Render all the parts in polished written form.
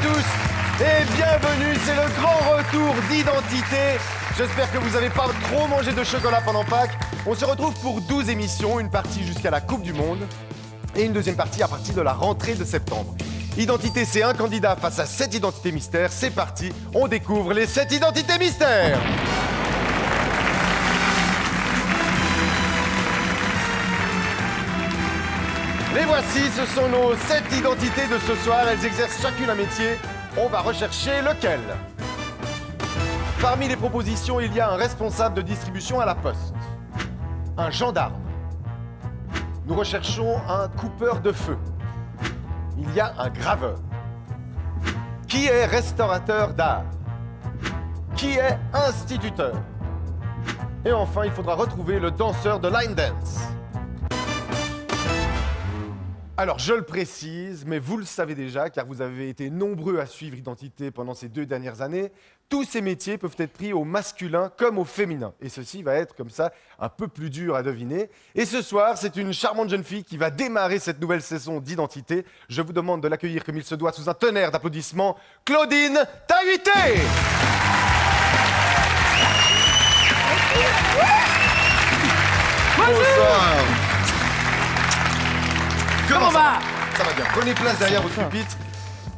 tous et bienvenue, c'est le grand retour d'Identité. J'espère que vous n'avez pas trop mangé de chocolat pendant Pâques. On se retrouve pour 12 émissions, une partie jusqu'à la Coupe du Monde et une deuxième partie à partir de la rentrée de septembre. Identité, c'est un candidat face à 7 identités mystères. C'est parti, on découvre les 7 identités mystères. Les voici, ce sont nos 7 identités de ce soir. Elles exercent chacune un métier. On va rechercher lequel. Parmi les propositions, il y a un responsable de distribution à la poste. Un gendarme. Nous recherchons un coupeur de feu. Il y a un graveur. Qui est restaurateur d'art? Qui est instituteur? Et enfin, il faudra retrouver le danseur de line dance. Alors, je le précise, mais vous le savez déjà, car vous avez été nombreux à suivre Identité pendant ces 2 dernières années, tous ces métiers peuvent être pris au masculin comme au féminin. Et ceci va être, comme ça, un peu plus dur à deviner. Et ce soir, c'est une charmante jeune fille qui va démarrer cette nouvelle saison d'Identité. Je vous demande de l'accueillir comme il se doit sous un tonnerre d'applaudissements. Claudine Tahuité! Bonsoir! Comment ça va? Ça va bien. Prenez place derrière votre pupitre.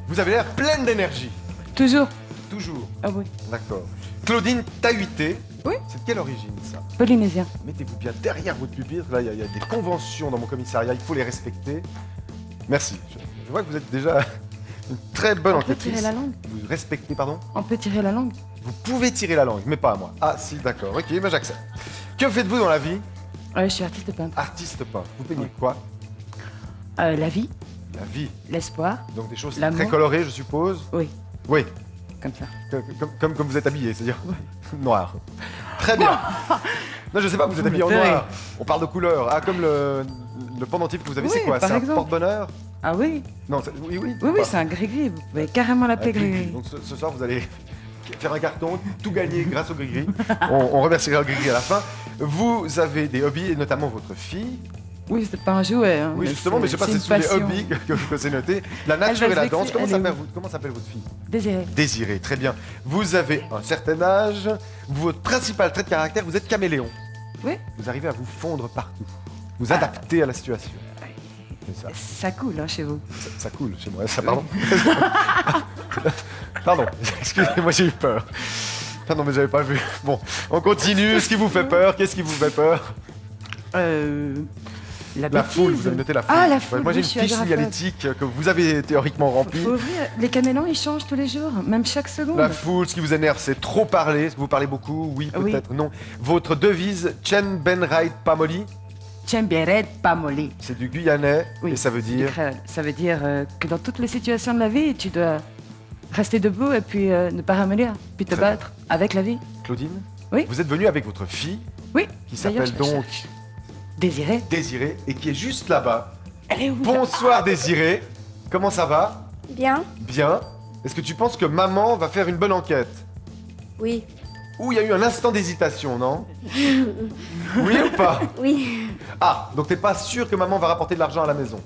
Vous avez l'air pleine d'énergie. Toujours. Toujours. Ah oui. D'accord. Claudine Tahuité. Oui. C'est de quelle origine, ça? Polynésien. Mettez-vous bien derrière votre pupitre. Là, il y a des conventions dans mon commissariat. Il faut les respecter. Merci. Je vois que vous êtes déjà une très bonne enquêtrice. On peut tirer la langue. Vous respectez, pardon? On peut tirer la langue. Vous pouvez tirer la langue, mais pas à moi. Ah, si, d'accord. Ok, ben j'accepte. Que faites-vous dans la vie? Je suis artiste peintre. Artiste peintre. Vous peignez quoi? La vie, La vie. l'espoir, Donc des choses L'amour. très colorées, je suppose. oui, Oui. comme ça. Comme vous êtes habillé, c'est-à-dire noir. Très bien. Non, je sais pas, vous êtes habillé en me noir. On parle de couleur. Ah, comme le pendentif que vous avez, Oui, c'est quoi? par C'est un exemple. porte-bonheur? Ah oui, Non, oui, oui. oui, Pas. c'est un gris-gris. Vous pouvez carrément l'appeler gris-gris. Donc ce soir, vous allez faire un carton, tout gagner grâce au gris-gris. On remerciera le gris-gris à la fin. Vous avez des hobbies, et notamment votre fille. Oui, c'est pas un jouet. Hein, Oui, justement, mais je sais pas, c'est une sous les passion. hobbies que c'est noté. La Elle nature va et la se danse. vexer, Comment s'appelle votre fille? Désiré. Désirée, très bien. Vous avez un certain âge. Votre principal trait de caractère, vous êtes caméléon. Oui, Vous arrivez à vous fondre partout. Vous adaptez à la situation. C'est ça. ça coule hein, chez vous. Ça coule chez moi. Ça, pardon. Pardon. Excusez-moi, j'ai eu peur. Pardon, mais j'avais pas vu. Bon, on continue. Ce qui vous fait peur? Qu'est-ce qui vous fait peur? La La bêtise. foule. Vous avez noté la foule. Ah, la foule, Moi, j'ai oui, une je suis fiche agoraphobe. signalétique que vous avez théoriquement remplie. Faut ouvrir. Les camélons, ils changent tous les jours, même chaque seconde. La foule, ce qui vous énerve, c'est trop parler. Est-ce que vous parlez beaucoup? Oui, Oui. peut-être, non. Votre devise, Chen Ben Raid Pamoli, Tchemberet, pas molly. c'est du guyanais Oui, et ça veut dire... Ça veut dire que dans toutes les situations de la vie, tu dois rester debout et puis ne pas ramollir, puis te Très bien. battre avec la vie. Claudine, Oui. vous êtes venue avec votre fille, Oui. qui D'ailleurs, s'appelle donc Désiré. Désirée et qui est juste là-bas. Elle est où? Bonsoir Désirée, comment ça va? Bien. Bien. Est-ce que tu penses que maman va faire une bonne enquête? Oui. Ou il y a eu un instant d'hésitation, non? Oui ou pas? Oui. Ah, donc t'es pas sûr que maman va rapporter de l'argent à la maison?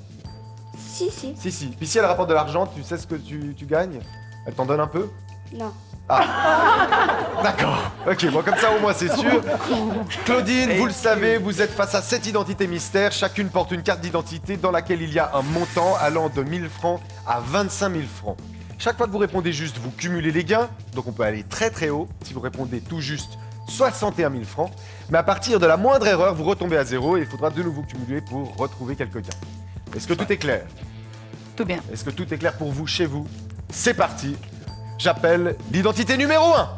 Si, si. Si, si. Puis si elle rapporte de l'argent, tu sais ce que tu gagnes? Elle t'en donne un peu? Non. D'accord. Ok, bon, comme ça au moins c'est sûr. Claudine, vous le savez, vous êtes face à 7 identités mystères. Chacune porte une carte d'identité dans laquelle il y a un montant allant de 1000 francs à 25 000 francs. Chaque fois que vous répondez juste, vous cumulez les gains. Donc on peut aller très très haut. Si vous répondez tout juste, 61 000 francs. Mais à partir de la moindre erreur, vous retombez à zéro et il faudra de nouveau cumuler pour retrouver quelques gains. Est-ce que tout est clair? Tout bien. Est-ce que tout est clair pour vous chez vous? C'est parti. J'appelle l'identité numéro 1.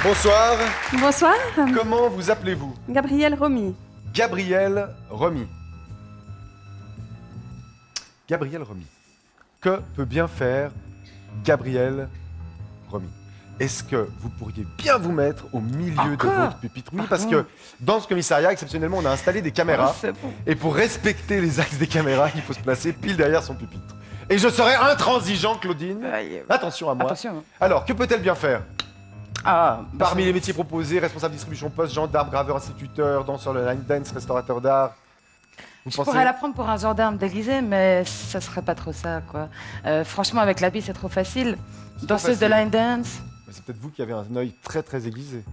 Bonsoir. Bonsoir, Comment vous appelez-vous? Gabrielle Romy. Gabrielle Romy. Gabrielle Romy. Que peut bien faire Gabrielle Romy? Est-ce que vous pourriez bien vous mettre au milieu de Encore? votre pupitre? Oui, parce que dans ce commissariat, exceptionnellement, on a installé des caméras. C'est bon. Et pour respecter les axes des caméras, il faut se placer pile derrière son pupitre. Et je serai intransigeant, Claudine. Aïe. Attention à moi. Attention. Hein. Alors, que peut-elle bien faire? Ah, bah, Parmi les métiers proposés, responsable distribution poste, gendarme, graveur, instituteur, danseur de line dance, restaurateur d'art. Vous je pensez pourrais la prendre pour un gendarme déguisé, mais ça serait pas trop ça, quoi. Franchement, avec l'habit, c'est trop facile. C'est Danseuse trop de facile. line dance. Mais c'est peut-être vous qui avez un œil très très aiguisé.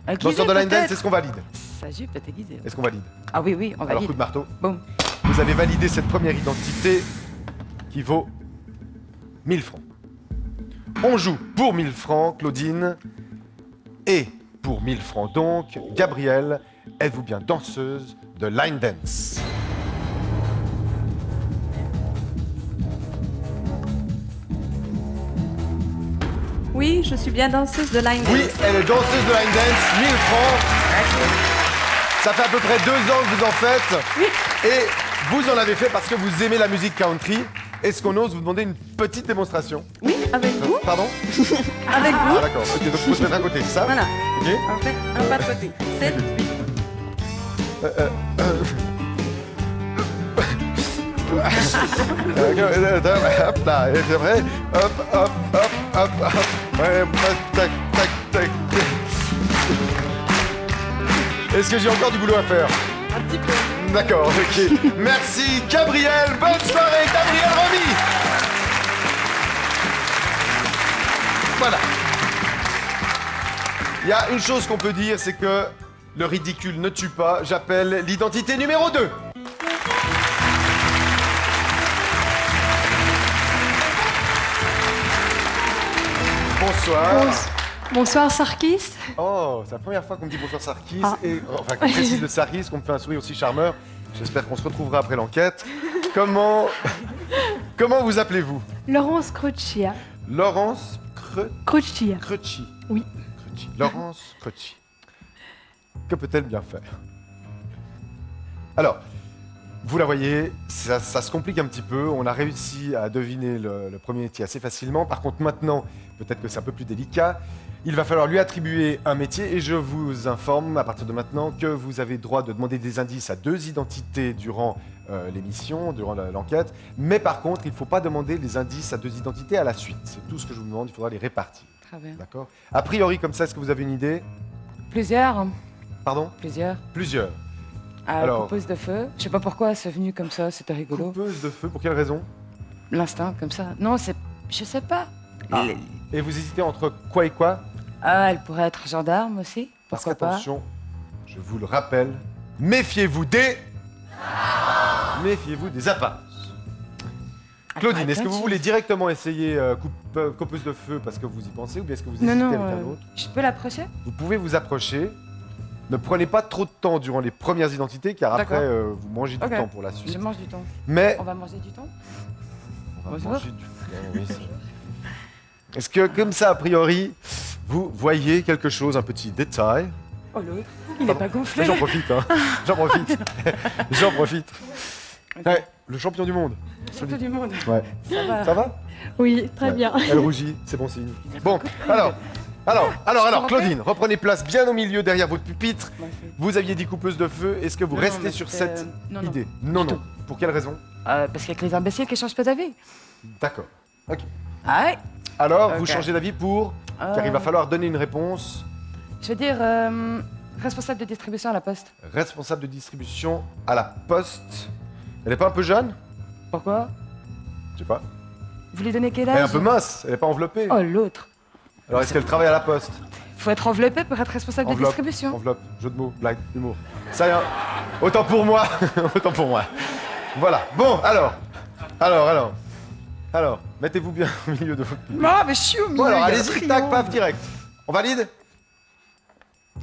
Aiguisé, Danseur de line dance, peut-être. est-ce qu'on valide? Sa jupe est aiguisée. Est-ce qu'on valide? Ah oui, oui, on Alors valide. coup de marteau. Boum. Vous avez validé cette première identité qui vaut 1000 francs. On joue pour 1000 francs, Claudine. Et pour 1000 francs donc, Gabrielle, êtes-vous bien danseuse de line dance? Oui, je suis bien danseuse de line dance. Oui, elle est danseuse de line dance, 1000 francs. Ça fait à peu près 2 ans que vous en faites. Oui. Et vous en avez fait parce que vous aimez la musique country. Est-ce qu'on ose vous demander une petite démonstration? Oui, avec vous. Pardon? Avec vous. Ah d'accord, ok, donc faut se mettre à côté, c'est ça? Voilà. Ok. On fait un pas de côté. 7, 8. Hop là, et c'est vrai. Hop, hop, hop, hop, hop. Ouais, tac, tac, tac. Est-ce que j'ai encore du boulot à faire? Un petit peu. D'accord, ok. Merci Gabriel, bonne soirée Gabriel Romy. Voilà. Il y a une chose qu'on peut dire, c'est que le ridicule ne tue pas. J'appelle l'identité numéro 2. Bonsoir. Bonsoir Sarkis. Oh, c'est la première fois qu'on me dit bonsoir Sarkis, Ah. et enfin qu'on précise le Sarkis, qu'on me fait un sourire aussi charmeur. J'espère qu'on se retrouvera après l'enquête. Comment vous appelez-vous? Laurence Croccia. Laurence Croccia. Crocci. Oui. Crocci. Laurence Crocci. Que peut-elle bien faire? Alors, vous la voyez, ça se complique un petit peu. On a réussi à deviner le premier métier assez facilement. Par contre, maintenant, peut-être que c'est un peu plus délicat. Il va falloir lui attribuer un métier et je vous informe à partir de maintenant que vous avez droit de demander des indices à 2 identités durant l'émission, durant l'enquête. Mais par contre, il ne faut pas demander les indices à 2 identités à la suite. C'est tout ce que je vous demande, il faudra les répartir. Très bien. D'accord? A priori, comme ça, est-ce que vous avez une idée? Plusieurs. Pardon? Plusieurs. Plusieurs. Alors, coupeuse de feu. Je sais pas pourquoi c'est venu comme ça, c'était rigolo. Coupeuse de feu, pour quelle raison? L'instinct, comme ça. Non, c'est. Je sais pas. Ah. Et vous hésitez entre quoi et quoi? Ah, elle pourrait être gendarme aussi. Parce Pourquoi pas? qu'attention, je vous le rappelle, méfiez-vous des... Méfiez-vous des apparences. Claudine, est-ce que vous voulez directement essayer coupeuse de feu parce que vous y pensez ou bien est-ce que vous hésitez Non, avec non. un autre? Je peux l'approcher? Vous pouvez vous approcher. Ne prenez pas trop de temps durant les premières identités car après D'accord. vous mangez du Ok. temps pour la suite. Je mange du temps. Mais On va manger du temps? on va Bonjour. manger du temps, oui, c'est vrai. Est-ce que comme ça a priori vous voyez quelque chose, un petit détail? Oh l'autre, il est pas gonflé. J'en profite, hein. J'en profite. J'en profite. Ouais, le champion du monde. Champion du monde. Ouais. Ça va. Ça va? Oui, très Ouais. bien. Elle rougit, c'est bon signe. Bon, alors, Claudine, reprenez place bien au milieu derrière votre pupitre. Vous aviez dit coupeuse de feu. Est-ce que vous Non, restez mais sur c'était- cette non, non. idée? Non, Du non. Pour quelle raison? Parce qu'il y a que les imbéciles qui changent pas d'avis. D'accord. Ok. Ah ouais. Alors, vous Ok. changez d'avis pour? Car il va falloir donner une réponse. Je veux dire, responsable de distribution à la poste. Responsable de distribution à la poste. Elle est pas un peu jeune? Pourquoi? Je sais pas. Vous lui donnez quel Elle est un âge? peu mince, elle est pas enveloppée. Oh l'autre. Alors, est-ce qu'elle travaille à la poste? Faut être enveloppé pour être responsable de Enveloppe. distribution. Enveloppe, jeu de mots, blague, humour. Ça y est, autant pour moi, autant pour moi. Voilà, bon, alors, mettez-vous bien au milieu de votre public. Ah, mais je suis au milieu. Bon, alors, il y a un allez-y, triangle. tac, paf, direct. On valide?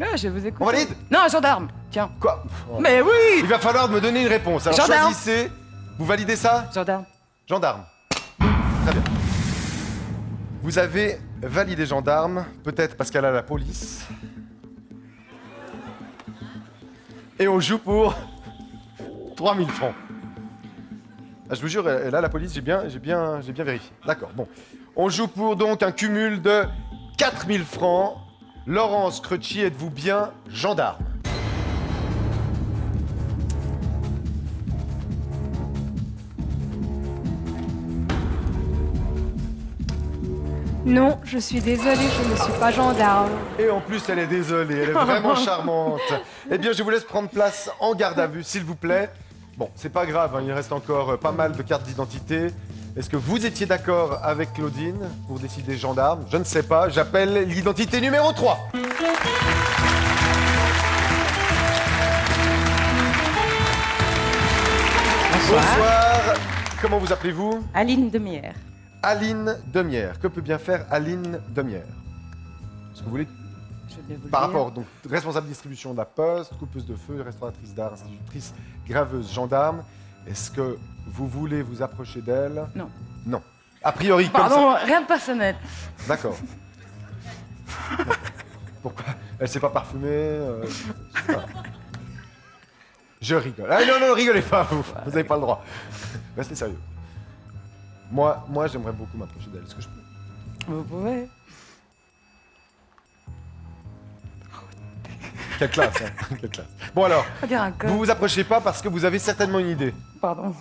Ah, je vous écoute. On valide? Non, gendarme. Tiens. Quoi? Mais oui. Il va falloir me donner une réponse. Alors, Gendarme. choisissez. Vous validez ça? Gendarme. Gendarme. Très bien. Vous avez validé gendarme, peut-être parce qu'elle a la police. Et on joue pour 3000 francs. Ah, je vous jure, elle a la police, j'ai bien vérifié. D'accord, bon. On joue pour donc un cumul de 4000 francs. Laurence Crocci, êtes-vous bien gendarme? Non, je suis désolée, je ne suis pas gendarme. Et en plus, elle est désolée, elle est vraiment charmante. Eh bien, je vous laisse prendre place en garde à vue, s'il vous plaît. Bon, c'est pas grave, hein, il reste encore pas mal de cartes d'identité. Est-ce que vous étiez d'accord avec Claudine pour décider gendarme? Je ne sais pas, j'appelle l'identité numéro 3. Bonsoir. Comment vous appelez-vous? Aline Demière. Aline Demière. Que peut bien faire Aline Demière? Est-ce que vous voulez, Je vais vous le par dire. rapport, donc, responsable distribution de la poste, coupeuse de feu, restauratrice d'art, institutrice, graveuse, gendarme, est-ce que vous voulez vous approcher d'elle? Non. Non. A priori, comme ça. Pardon, rien de personnel. D'accord. Pourquoi? Elle s'est pas parfumée je sais pas. Je rigole. Ah non, non, rigolez pas, vous n'avez pas le droit. Restez sérieux. Moi j'aimerais beaucoup m'approcher d'elle. Est-ce que je peux? Vous pouvez. Quelle classe, hein. Quelle classe. Bon alors, On dirait un code. vous vous approchez pas parce que vous avez certainement une idée. Pardon.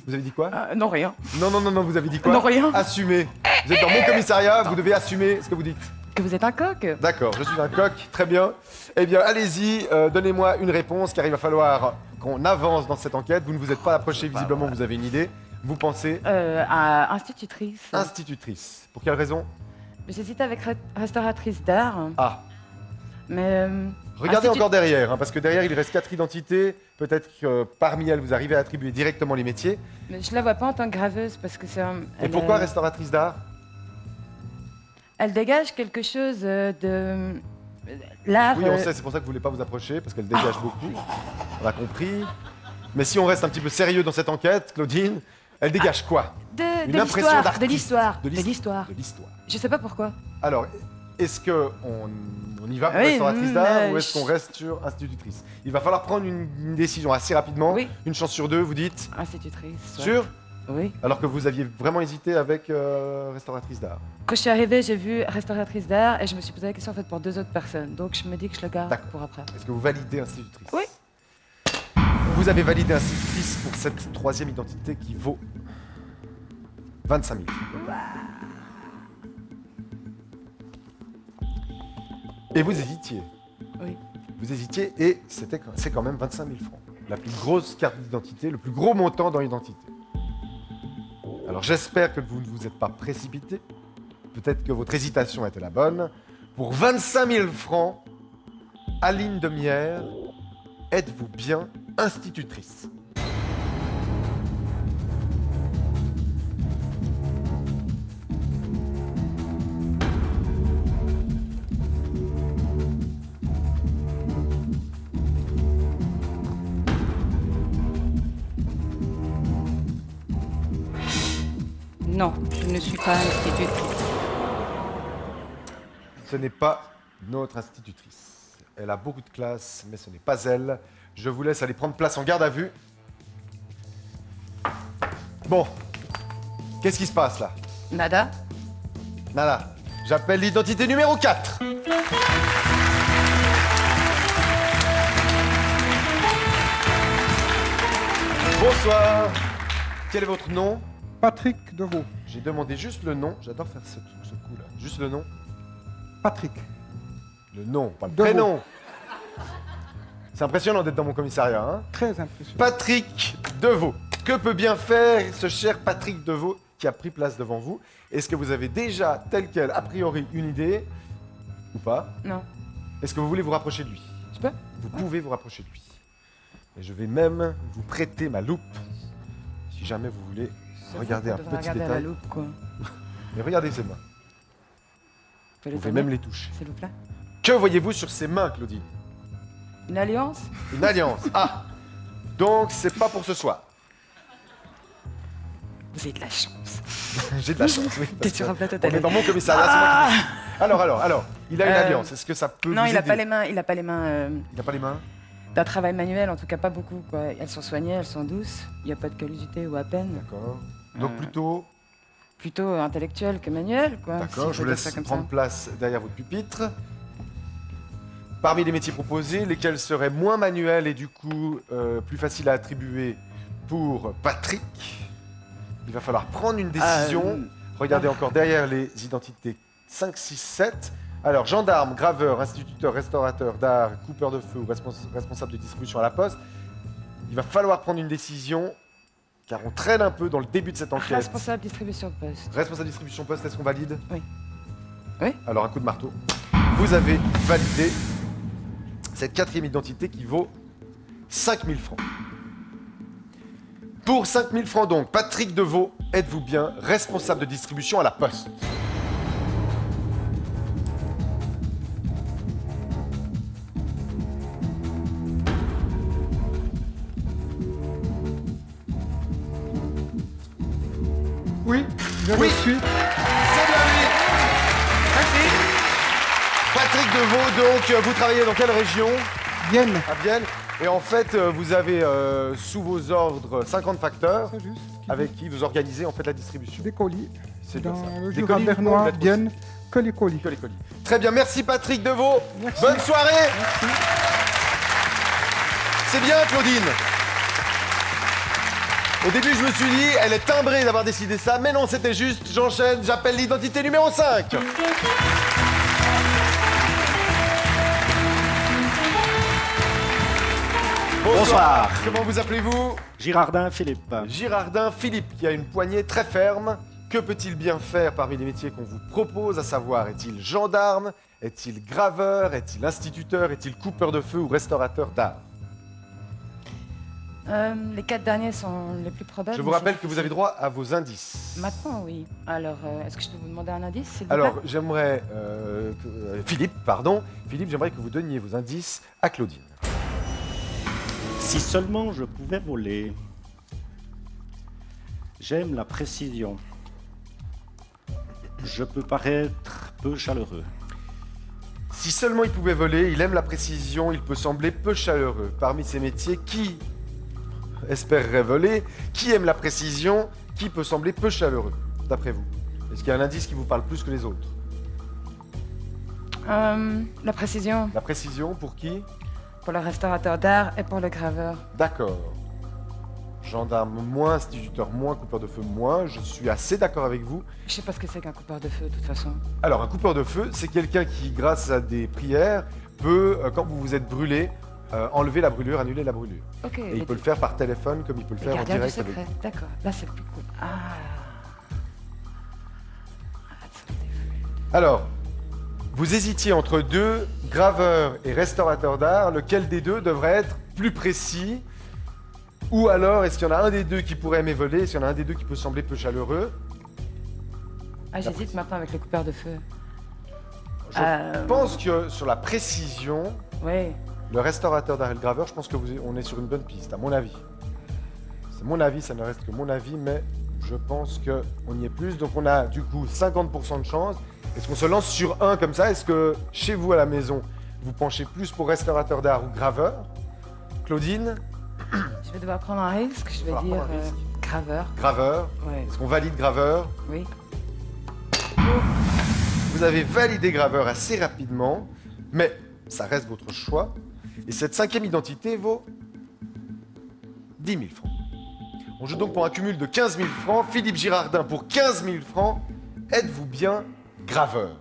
Vous avez dit quoi? Non, rien. Non, non, non, non, vous avez dit quoi? Non, rien. Assumez. Vous êtes dans mon commissariat, vous devez assumer ce que vous dites. Que vous êtes un coq. D'accord, je suis un coq, très bien. Eh bien, allez-y, donnez-moi une réponse, car il va falloir qu'on avance dans cette enquête. Vous ne vous êtes pas approché, visiblement, vous avez une idée. Vous pensez À institutrice. institutrice. Pour quelle raison? J'hésitais avec restauratrice d'art. Ah, Mais. regardez Institut- encore derrière, hein, parce que derrière, il reste 4 identités. Peut-être que parmi elles, vous arrivez à attribuer directement les métiers. Mais je la vois pas en tant que graveuse parce que c'est un. Et pourquoi restauratrice d'art? Elle dégage quelque chose de. L'art. Oui, on sait, c'est pour ça que vous voulez pas vous approcher, parce qu'elle dégage beaucoup. On a compris. Mais si on reste un petit peu sérieux dans cette enquête, Claudine, elle dégage quoi? De Une impression l'histoire. d'artiste. De l'histoire. De De l'his- l'histoire. De l'histoire. Je sais pas pourquoi. Alors, est-ce qu'on y va pour Oui, restauratrice d'art ou est-ce je- qu'on reste sur institutrice? Il va falloir prendre une décision assez rapidement. Oui. Une chance sur deux, vous dites? Institutrice. ouais. Sûr? Oui. Alors que vous aviez vraiment hésité avec restauratrice d'art. Quand je suis arrivée, j'ai vu restauratrice d'art et je me suis posé la question en fait pour 2 autres personnes. Donc je me dis que je le garde D'accord. pour après. Est-ce que vous validez institutrice? Oui. Vous avez validé institutrice pour cette troisième identité qui vaut 25 000. Et vous hésitiez. Oui. Vous hésitiez et c'est quand même 25 000 francs. La plus grosse carte d'identité, le plus gros montant dans l'identité. Alors j'espère que vous ne vous êtes pas précipité. Peut-être que votre hésitation était la bonne. Pour 25 000 francs, Aline Demière, êtes-vous bien institutrice? Non, je ne suis pas institutrice. Ce n'est pas notre institutrice. Elle a beaucoup de classe, mais ce n'est pas elle. Je vous laisse aller prendre place en garde à vue. Bon, qu'est-ce qui se passe là? Nada. Nada, j'appelle l'identité numéro 4. Bonsoir. Quel est votre nom? Patrick Deveau. J'ai demandé juste le nom. J'adore faire ce coup-là. Juste le nom. Patrick. Le nom, pas le Deveau. prénom. C'est impressionnant d'être dans mon commissariat, hein? Très impressionnant. Patrick Deveau. Que peut bien faire ce cher Patrick Deveau qui a pris place devant vous? Est-ce que vous avez déjà, tel quel, a priori, une idée? Ou pas? Non. Est-ce que vous voulez vous rapprocher de lui? Je peux? Vous pouvez vous rapprocher de lui. Et je vais même vous prêter ma loupe, si jamais vous voulez regarder un On devrait petit regarder à la détail. loupe, quoi. Mais regardez ses mains. Faut les Vous pouvez tourner, même les toucher. s'il vous plaît. Que voyez-vous sur ses mains, Claudine? Une alliance? Une alliance. Ah! Donc, c'est pas pour ce soir. Vous avez de la chance. J'ai de la chance, oui. T'es parce sur que un plateau On est télé. dans mon commissariat, c'est moi qui décide. Alors, il a une alliance. Est-ce que ça peut Non, vous il a aider? pas les mains. Il a pas les mains Il n'a pas les mains? d'un travail manuel, en tout cas pas beaucoup, quoi. Elles sont soignées, elles sont douces. Il n'y a pas de callosité ou à peine. D'accord. Donc Euh, plutôt, Plutôt intellectuel que manuel, quoi. d'accord, si je faut vous dire laisse ça comme prendre ça. place derrière votre pupitre. Parmi les métiers proposés, lesquels seraient moins manuels et du coup plus faciles à attribuer pour Patrick? Il va falloir prendre une décision. Regardez encore derrière les identités 5, 6, 7. Alors, gendarme, graveur, instituteur, restaurateur d'art, coupeur de feu ou responsable de distribution à la poste. Il va falloir prendre une décision, car on traîne un peu dans le début de cette enquête. Responsable distribution poste. Responsable distribution poste, est-ce qu'on valide? Oui. Oui. Alors, un coup de marteau. Vous avez validé cette 4e identité qui vaut 5 000 francs. Pour 5 000 francs donc, Patrick Deveau, êtes-vous bien responsable de distribution à la poste? Oui, je Oui. le suis. C'est bien lui. Merci. Patrick Deveau, donc, vous travaillez dans quelle région? Vienne. À Vienne. Et en fait, vous avez sous vos ordres 50 facteurs C'est juste. avec qui vous organisez en fait la distribution. Des colis. C'est bien Dans ça. le Des Jura colis, bernois, lettres Vienne, que les colis. aussi. Que les colis. Très bien, merci Patrick Deveau. Merci. Bonne soirée. Merci. C'est bien Claudine. Au début, je me suis dit, elle est timbrée d'avoir décidé ça, mais non, c'était juste. J'enchaîne, j'appelle l'identité numéro 5. Bonsoir. Comment vous appelez-vous? Girardin Philippe. Girardin Philippe, qui a une poignée très ferme. Que peut-il bien faire parmi les métiers qu'on vous propose, à savoir, est-il gendarme? Est-il graveur? Est-il instituteur? Est-il coupeur de feu ou restaurateur d'art? Les 4 derniers sont les plus probables. Je vous rappelle que vous avez droit à vos indices. Maintenant, oui. Alors, est-ce que je peux vous demander un indice, s'il vous Alors, plaît? j'aimerais... Philippe, pardon. Philippe, j'aimerais que vous donniez vos indices à Claudine. Si seulement je pouvais voler. J'aime la précision. Je peux paraître peu chaleureux. Si seulement il pouvait voler, il aime la précision, il peut sembler peu chaleureux. Parmi ces métiers, qui espérerait voler? Qui aime la précision? Qui peut sembler peu chaleureux, d'après vous? Est-ce qu'il y a un indice qui vous parle plus que les autres? La précision La précision, pour qui? pour le restaurateur d'art et pour le graveur. D'accord. Gendarme moins, instituteur moins, coupeur de feu moins. Je suis assez d'accord avec vous. Je sais pas ce que c'est qu'un coupeur de feu, de toute façon. Alors, un coupeur de feu, c'est quelqu'un qui, grâce à des prières, peut, quand vous vous êtes brûlé, enlever la brûlure, annuler la brûlure. Ok. Et il peut le faire par téléphone, comme il peut le faire en gardien du direct avec secret. vous. D'accord. Là, c'est le plus cool. Ah. Alors, vous hésitiez entre deux, graveur et restaurateur d'art. Lequel des deux devrait être plus précis? Ou alors, est-ce qu'il y en a un des deux qui pourrait aimer voler? Est-ce qu'il y en a un des deux qui peut sembler peu chaleureux? Ah, j'hésite maintenant avec le coupeur de feu. Je pense que sur la précision, Oui. le restaurateur d'art et le graveur, je pense que on est sur une bonne piste, à mon avis. C'est mon avis, ça ne reste que mon avis, mais je pense qu'on y est plus. Donc on a du coup 50% de chance. Est-ce qu'on se lance sur un comme ça? Est-ce que chez vous à la maison, vous penchez plus pour restaurateur d'art ou graveur? Claudine? Je vais devoir prendre un risque. Je vais Devoir dire prendre un risque. graveur. Graveur. Ouais. Est-ce qu'on valide graveur? Oui. Vous avez validé graveur assez rapidement, mais ça reste votre choix. Et cette 5e identité vaut 10 000 francs. On joue donc pour un cumul de 15 000 francs. Philippe Girardin pour 15 000 francs. Êtes-vous bien graveur?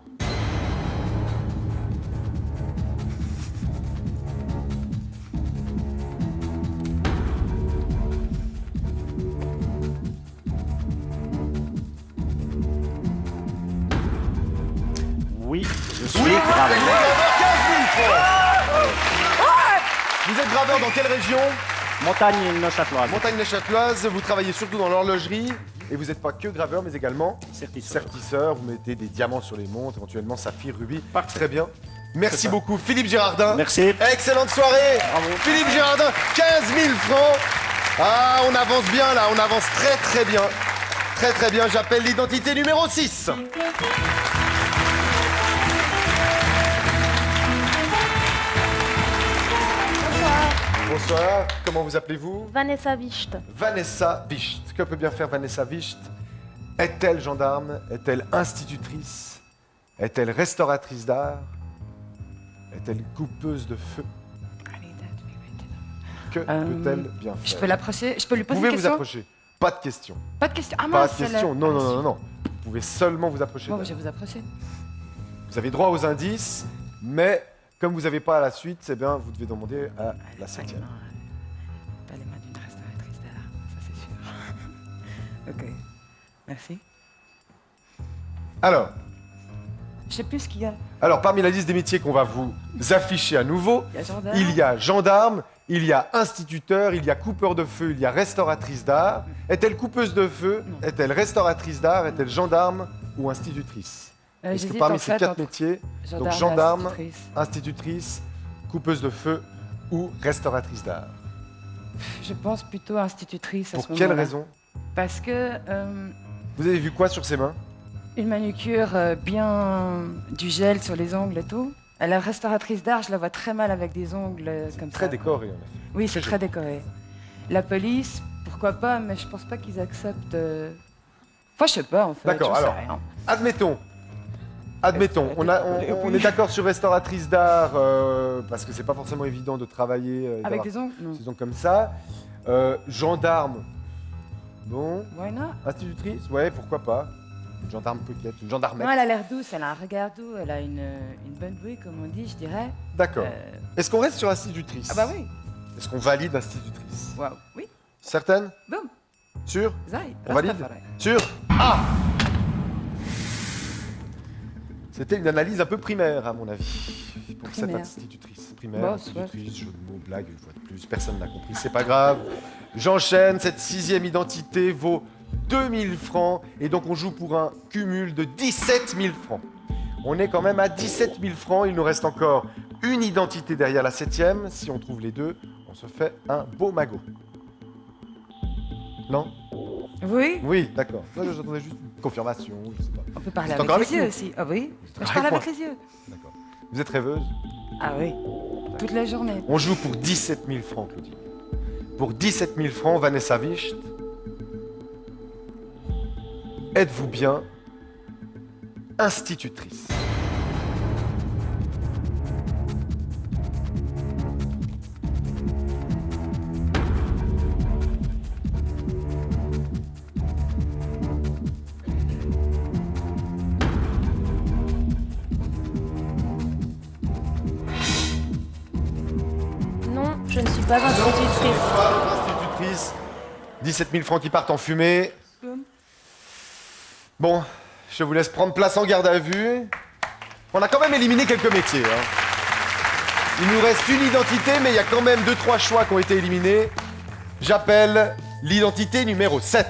Oui, je suis Oui, graveur. graveur, 15 000 francs. Vous êtes graveur dans quelle région? Montagne Neuchâteloise. Montagne-les-Châteloises. Vous travaillez surtout dans l'horlogerie. Et vous n'êtes pas que graveur, mais également Certisseur. sertisseur. Vous mettez des diamants sur les montres, éventuellement saphir, rubis. Parfait. Très bien. Merci C'est ça. beaucoup, Philippe Girardin. Merci. Excellente soirée. Bravo. Philippe Girardin, 15 000 francs. Ah, on avance bien là, on avance très très bien. Très très bien, j'appelle l'identité numéro 6. Bonsoir, comment vous appelez-vous? Vanessa Wicht. Vanessa Wicht. Que peut bien faire Vanessa Wicht? Est-elle gendarme? Est-elle institutrice? Est-elle restauratrice d'art? Est-elle coupeuse de feu? Que peut-elle bien faire? Je peux l'approcher. Je peux lui Vous poser pouvez une vous question. approcher. Pas de question. Pas de question. Ah Pas mince, de c'est question. la- Non, non, Ah, non, non, non. Vous pouvez seulement vous approcher Bon, d'elle. je vais vous approcher. Vous avez droit aux indices, mais comme vous n'avez pas à la suite, eh bien, vous devez demander à la septième. Pas les mains d'une restauratrice d'art, ça c'est sûr. Ok, merci. Alors, Je sais plus ce qu'il y a. parmi la liste des métiers qu'on va vous afficher à nouveau, Il y a gendarme. il y a gendarme, il y a instituteur, il y a coupeur de feu, il y a restauratrice d'art. Est-elle coupeuse de feu? Non. Est-elle restauratrice d'art? Est-elle gendarme ou institutrice? Est-ce que J'hésite parmi en ces fait 4 entre métiers, gendarme, et gendarme, institutrice. institutrice, coupeuse de feu ou restauratrice d'art? Je pense plutôt institutrice à Pour ce quelle moment-là. raison? Parce que Vous avez vu quoi sur ses mains? une manucure bien du gel sur les ongles et tout. La restauratrice d'art, je la vois très mal avec des ongles comme Très ça. décoré en effet. Oui, c'est Très très décoré. La police, pourquoi pas, mais je pense pas qu'ils acceptent. Enfin, je sais pas en fait. D'accord, j'en sais alors. rien. Admettons, on est d'accord sur restauratrice d'art parce que c'est pas forcément évident de travailler Avec d'avoir des ongles, non. des ongles comme ça. Gendarme, bon. Why not? Institutrice, ouais, pourquoi pas. Une gendarme peut-être, une gendarmette. Non, elle a l'air douce, elle a un regard doux, elle a une bonne bouille, comme on dit, je dirais. D'accord. Euh, Est-ce qu'on reste sur institutrice? Ah bah oui. Est-ce qu'on valide institutrice? Waouh. Oui. Certaine? Boum. Sûr? Zai. On valide? Rastafari. Sûr? Ah! C'était une analyse un peu primaire, à mon avis, pour cette Primaire. institutrice. Primaire, Bon, institutrice, jeu de mots, blague, une fois de plus, personne n'a compris, c'est pas grave. J'enchaîne, cette 6e identité vaut 2000 francs, et donc on joue pour un cumul de 17 000 francs. On est quand même à 17 000 francs, il nous reste encore une identité derrière la 7e. Si on trouve les deux, on se fait un beau magot. Non? Oui. Oui, d'accord. Moi, j'attendais juste une confirmation, je sais pas. On peut parler C'est encore avec les avec yeux nous aussi. Ah oui. Moi, je avec parle moi. avec les yeux. D'accord. Vous êtes rêveuse? Ah oui. Toute la journée. On joue pour 17 000 francs, Claudine. Pour 17 000 francs, Vanessa Wicht, êtes-vous bien institutrice? Non, je ne suis pas institutrice. Pas notre institutrice. 17 000 francs qui partent en fumée. Bon, je vous laisse prendre place en garde à vue. On a quand même éliminé quelques métiers. Il nous reste une identité, mais il y a quand même 2-3 choix qui ont été éliminés. J'appelle l'identité numéro 7.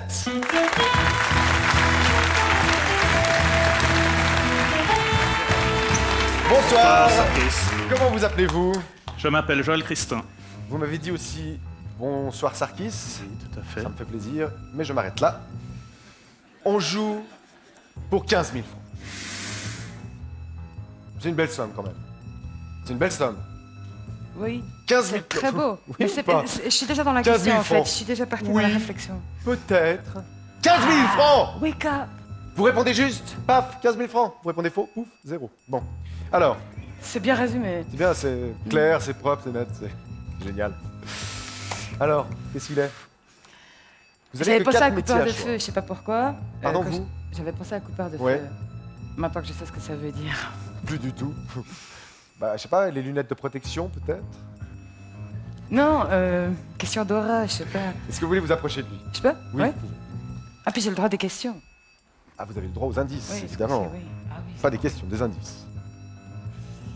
Bonsoir. Sarkis. Comment vous appelez-vous? Je m'appelle Joël Christin. Vous m'avez dit aussi bonsoir Sarkis. Oui, tout à fait. Ça me fait plaisir, mais je m'arrête là. On joue pour 15 000 francs. C'est une belle somme quand même. C'est une belle somme. Oui. 15 000 C'est très beau. Oui, Mais ou c'est- pas je suis déjà dans la 15 000 question en fait. francs. Je suis déjà partie Oui. dans la réflexion. Peut-être. 15 000 francs. Wake up. Vous répondez juste, paf, 15 000 francs. Vous répondez faux, pouf, 0. Bon. Alors, C'est bien résumé. c'est bien, c'est clair, c'est propre, c'est net, c'est génial. Alors, qu'est-ce qu'il est? Vous avez J'avais que pensé à 4 métiers coupeur à de choix. feu, je sais pas pourquoi. Pardon, quand vous? J'avais pensé à coupeur de Ouais. feu. Maintenant que je sais ce que ça veut dire. Plus du tout. Bah, je sais pas, les lunettes de protection peut-être? Non, question d'aura, je sais pas. Est-ce que vous voulez vous approcher de lui? Je peux? Oui. Ouais. Ah, puis j'ai le droit des questions. Ah, vous avez le droit aux indices, Oui, évidemment. c'est- oui. Ah oui. Pas des questions, des indices.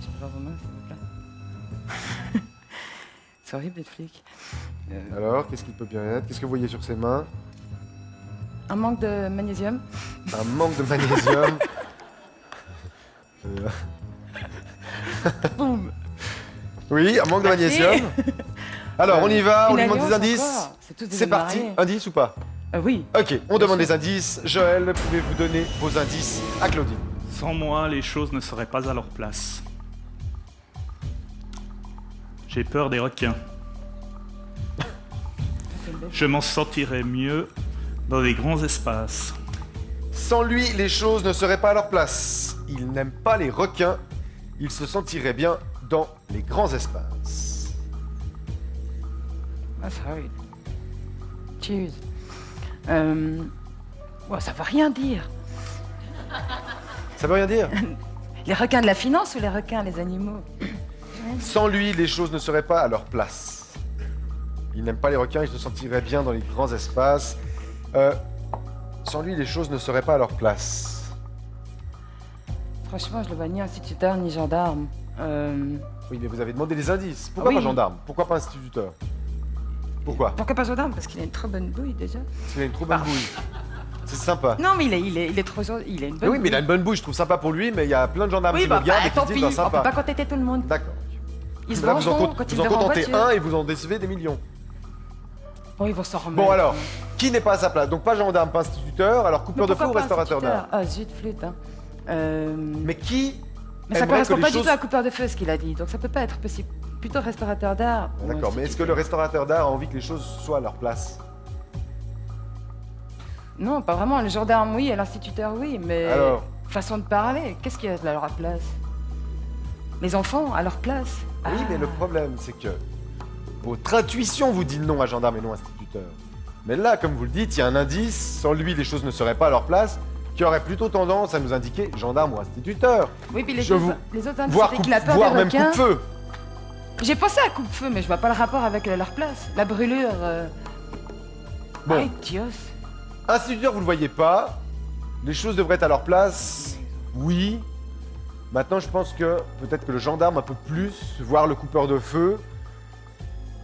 Je peux voir vos mains, s'il vous plaît. C'est horrible d'être flic. Alors, qu'est-ce qu'il peut bien être? Qu'est-ce que vous voyez sur ses mains? Un manque de magnésium. Un manque de magnésium. Boum. Oui, un manque de Merci. magnésium. Alors, on y va, on Une lui demande des alliance indices. encore. C'est tous des C'est parti, mariés. indice ou pas? Oui. Ok, on demande des indices. Joël, pouvez-vous donner vos indices à Claudine? Sans moi, les choses ne seraient pas à leur place. J'ai peur des requins. Je m'en sortirais mieux dans des grands espaces. Sans lui, les choses ne seraient pas à leur place. Il n'aime pas les requins. Il se sentirait bien dans les grands espaces. Ah, sorry. Cheers. Ouais, ça veut rien dire. Ça veut rien dire? Les requins de la finance ou les requins, les animaux? Sans lui, les choses ne seraient pas à leur place. Il n'aime pas les requins, il se sentirait bien dans les grands espaces. Sans lui, les choses ne seraient pas à leur place. Franchement, je le vois ni instituteur ni gendarme. Oui, mais vous avez demandé des indices. Pourquoi Oui. pas gendarme? Pourquoi pas instituteur? Pourquoi? Pourquoi pas gendarme? Parce qu'il a une trop bonne bouille déjà. Parce qu'il a une trop bonne bouille. C'est sympa. Non, mais il est trop gentil. Il a une bonne Oui, mais il a bouille. une bonne bouche, je trouve sympa pour lui, mais il y a plein de gendarmes Oui, qui le regardent et qui tant se pis, disent, bah, on peut sympa. pas contenter tout le monde. D'accord. Ils se Là, vous en, vengeront quand ils vous en verront en contentez voiture. un et vous en décevez des millions. Oh, ils vont s'en remettre. Bon alors, qui n'est pas à sa place? Donc pas gendarme, pas instituteur, alors coupeur de feu ou restaurateur d'art? Ah, zut, flûte. Hein. Mais qui Mais ça aimerait correspond que les pas du choses- tout à coupeur de feu, ce qu'il a dit. Donc ça peut pas être possible. Plutôt restaurateur d'art. ou D'accord, mais est-ce que le restaurateur d'art a envie que les choses soient à leur place? Non, pas vraiment. Le gendarme, oui, et l'instituteur, oui, mais... Alors? Façon de parler, qu'est-ce qu'il y a à leur place? Les enfants, à leur place? Oui, Ah. mais le problème, c'est que votre intuition vous dit non à gendarme et non instituteur. Mais là, comme vous le dites, il y a un indice, sans lui, les choses ne seraient pas à leur place, qui aurait plutôt tendance à nous indiquer gendarme ou instituteur. Oui, puis les, Je autres, vous- les autres indices, Voire, c'était qu'il a peur voire des même requins. coupe-feu. J'ai pensé à coupe-feu, mais je vois pas le rapport avec leur place. La brûlure... Bon. Ay, Dios. Instituteur, vous le voyez pas. Les choses devraient être à leur place. Oui. Maintenant, je pense que peut-être que le gendarme un peu plus, voire le coupeur de feu.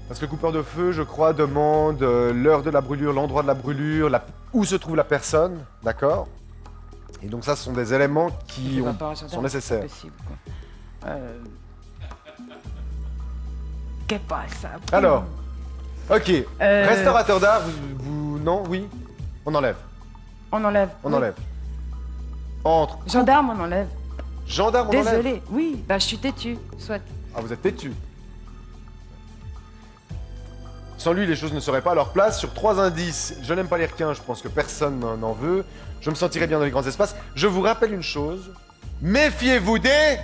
Parce que le coupeur de feu, je crois, demande l'heure de la brûlure, l'endroit de la brûlure, où se trouve la personne, d'accord? Et donc ça, ce sont des éléments qui Je vois pas un sont gendarme, nécessaires. c'est possible, quoi. Qu'est pas ça? Alors, ok. Euh, Restaurateur d'art, non, oui? On enlève, On enlève. on Oui. enlève. Entre Gendarme, on enlève. gendarme, on enlève. Désolé. Oui, bah je suis têtu. Soit. Ah, vous êtes têtu. Sans lui, les choses ne seraient pas à leur place. Sur 3 indices, je n'aime pas les requins, je pense que personne n'en veut. Je me sentirais bien dans les grands espaces. Je vous rappelle une chose. Méfiez-vous des...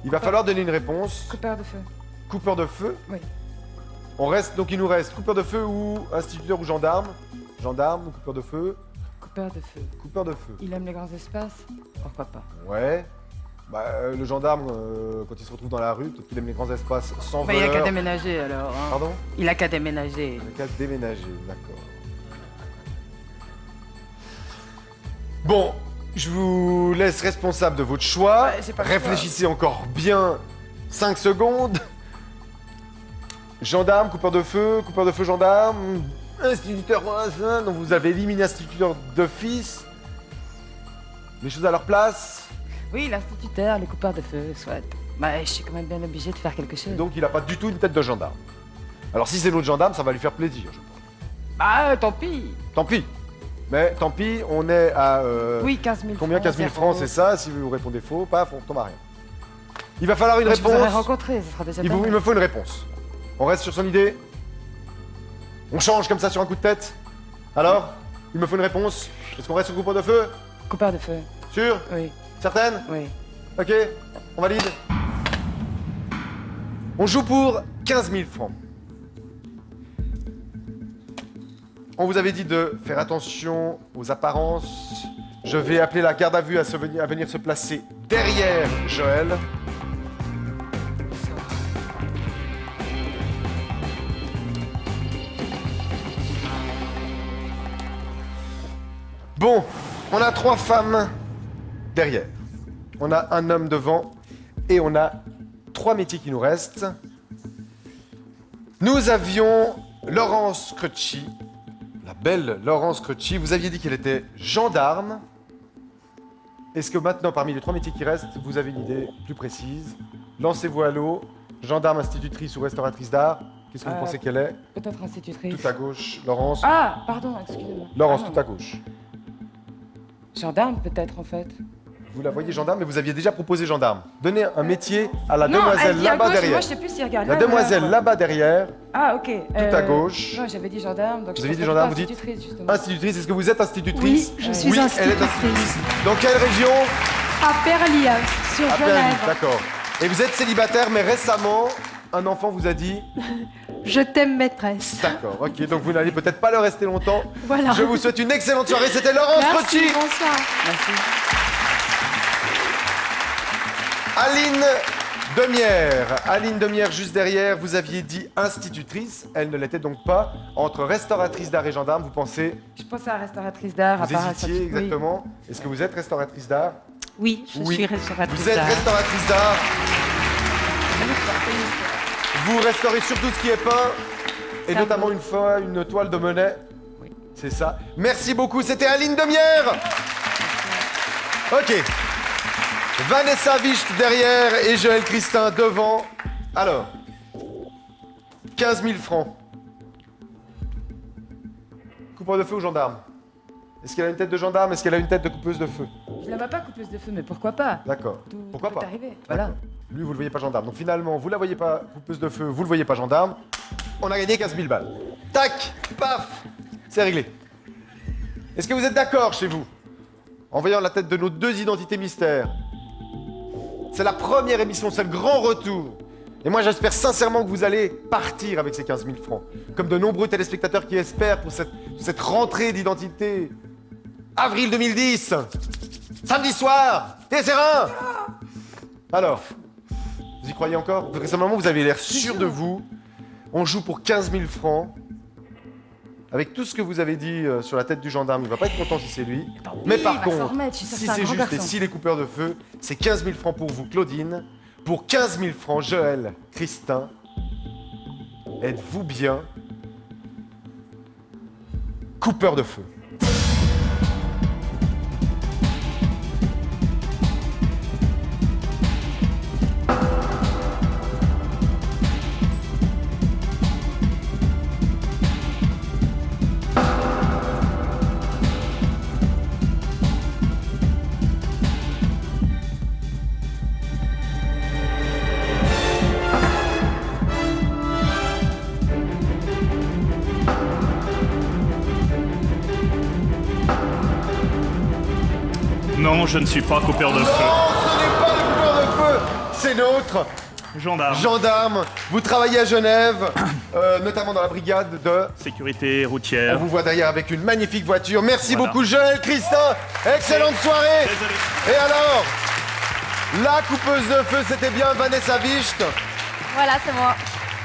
Il va falloir donner une réponse. Coupeur de feu. Coupeur de feu. Oui. On reste, donc il nous reste coupeur de feu ou instituteur ou gendarme. Gendarme ou coupeur de feu. Coupeur de feu. Coupeur de feu. Il aime les grands espaces? Pourquoi pas? Ouais. Bah, le gendarme, quand il se retrouve dans la rue, peut-être qu'il aime les grands espaces sans Bah, il a qu'à voleur. déménager alors. Hein. Pardon? Il a qu'à déménager. Le cas de déménager, d'accord. Bon, je vous laisse responsable de votre choix. Ouais, j'ai pas le Réfléchissez encore bien 5 secondes. Gendarme, coupeur de feu, gendarme, instituteur, donc vous avez éliminé instituteur d'office. Les choses à leur place. Oui, l'instituteur, le coupeur de feu, soit. Bah, je suis quand même bien obligé de faire quelque chose. Donc il n'a pas du tout une tête de gendarme. Alors si c'est l'autre gendarme, ça va lui faire plaisir, je pense. Bah, tant pis. Tant pis. Mais tant pis, on est à... Oui, 15 000 Combien? 15 000 francs, c'est ça? Si vous répondez faux, paf, on tombe à rien. Il va falloir une Je vous aurais réponse. rencontré, ce sera déjà Il pas mal. me faut une réponse. On reste sur son idée? On change comme ça sur un coup de tête? Alors? Il me faut une réponse. Est-ce qu'on reste sur le coupeur de feu? Coupeur de feu, Sûr? oui, Certaine? oui. Ok, on valide. On joue pour 15 000 francs. On vous avait dit de faire attention aux apparences. Je vais appeler la garde à vue à venir se placer derrière Joël. Bon, on a 3 femmes derrière. On a un homme devant et on a 3 métiers qui nous restent. Nous avions Laurence Crutchy, la belle Laurence Crutchy. Vous aviez dit qu'elle était gendarme. Est-ce que maintenant, parmi les 3 métiers qui restent, vous avez une idée plus précise? Lancez-vous à l'eau. Gendarme, institutrice ou restauratrice d'art. Qu'est-ce que vous pensez qu'elle est? Peut-être institutrice. Tout à gauche, Laurence. Ah, pardon, excusez-moi. Laurence, Ah, tout à gauche. Gendarme, peut-être, en fait. Vous la voyez gendarme, mais vous aviez déjà proposé gendarme. Donnez un métier à la Non, demoiselle elle dit à là-bas gauche, derrière. Moi, je sais plus s'il regarde La là ou demoiselle là. là-bas derrière, Ah, ok. à gauche. Non, j'avais dit gendarme, donc Vous je avez dit pensais gendarme, plutôt vous dites institutrice, justement. institutrice. Est-ce que vous êtes institutrice? Oui, je suis Oui, elle est institutrice. institutrice. Dans quelle région? À Perly, sur À Paris, Genève. d'accord. Et vous êtes célibataire, mais récemment, un enfant vous a dit Je t'aime maîtresse. D'accord, ok, donc vous n'allez peut-être pas le rester longtemps. Voilà. Je vous souhaite une excellente soirée, c'était Laurence Merci, Crotty. bonsoir. Merci. Aline Demière, juste derrière, vous aviez dit institutrice, elle ne l'était donc pas. Entre restauratrice d'art et gendarme, vous pensez, Je pense à la restauratrice d'art. à vous part à hésitiez ça. exactement. Est-ce que vous êtes restauratrice d'art? Oui, je Oui. suis restauratrice Vous êtes d'art. restauratrice d'art. Vous restaurez surtout ce qui est peint, et Ça notamment vaut. une fois une toile de Monet. Oui. C'est ça. Merci beaucoup, c'était Aline Demière. Ok. Vanessa Wicht derrière et Joël Christin devant. Alors, 15 000 francs. Coupeur de feu ou gendarme? Est-ce qu'elle a une tête de gendarme? Est-ce qu'elle a une tête de coupeuse de feu? Je la vois pas coupeuse de feu, mais pourquoi pas? D'accord. Tout Pourquoi peut pas? arriver. Voilà. Lui, vous le voyez pas gendarme. Donc finalement, vous la voyez pas coupeuse de feu, vous le voyez pas gendarme. On a gagné 15 000 balles. Tac, paf, c'est réglé. Est-ce que vous êtes d'accord chez vous? En voyant la tête de nos deux identités mystères. C'est la première émission, c'est le grand retour. Et moi, j'espère sincèrement que vous allez partir avec ces 15 000 francs. Comme de nombreux téléspectateurs qui espèrent pour cette rentrée d'identité. Avril 2010. Samedi soir. TSR1. Alors, vous y croyez encore? Récemment, vous avez l'air sûr de vous. On joue pour 15 000 francs. Avec tout ce que vous avez dit sur la tête du gendarme, il va pas être content si c'est lui. Mais Oui, par il va s'en contre, remettre, je suis sûre si que c'est un c'est grand juste et garçon. si les coupeurs de feu, c'est 15 000 francs pour vous, Claudine. Pour 15 000 francs, Joël, Christin. Êtes-vous bien coupeur de feu? Non, je ne suis pas coupeur de Non, feu. ce n'est pas le coupeur de feu, c'est notre Gendarme. gendarme. Vous travaillez à Genève, notamment dans la brigade de... Sécurité On routière. vous voit derrière avec une magnifique voiture. Merci Voilà. beaucoup, Joël, Christin. Excellente soirée. Désolé. Et alors, la coupeuse de feu, c'était bien Vanessa Wicht. Voilà, c'est moi.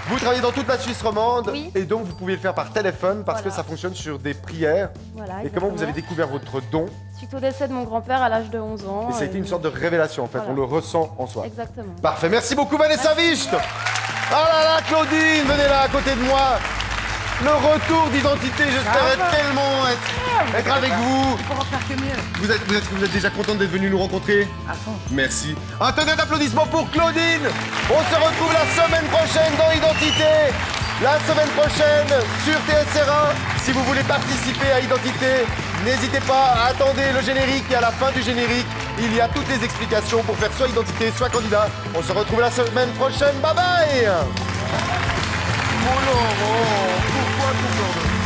Vous travaillez dans toute la Suisse romande. Oui. Et donc, vous pouvez le faire par téléphone parce que Voilà. ça fonctionne sur des prières. Voilà, Et comment vous avez exactement. découvert votre don? Suite au décès de mon grand-père à l'âge de 11 ans. Et ça a été une sorte de révélation, en fait. Voilà. On le ressent en soi. Exactement. Parfait. Merci beaucoup, Vanessa Wicht. Oh là là, Claudine, venez là, à côté de moi. Le retour d'identité, j'espérais tellement être avec vous. Pour en faire que mieux. Vous êtes déjà contente d'être venue nous rencontrer? À fond. Merci. Un tonnerre d'applaudissements pour Claudine. On se retrouve la semaine prochaine dans Identité. La semaine prochaine sur TSR1. Si vous voulez participer à Identité, n'hésitez pas, attendez le générique et à la fin du générique, il y a toutes les explications pour faire soit Identité, soit candidat. On se retrouve la semaine prochaine. Bye bye. Oh Laurent, pourquoi tout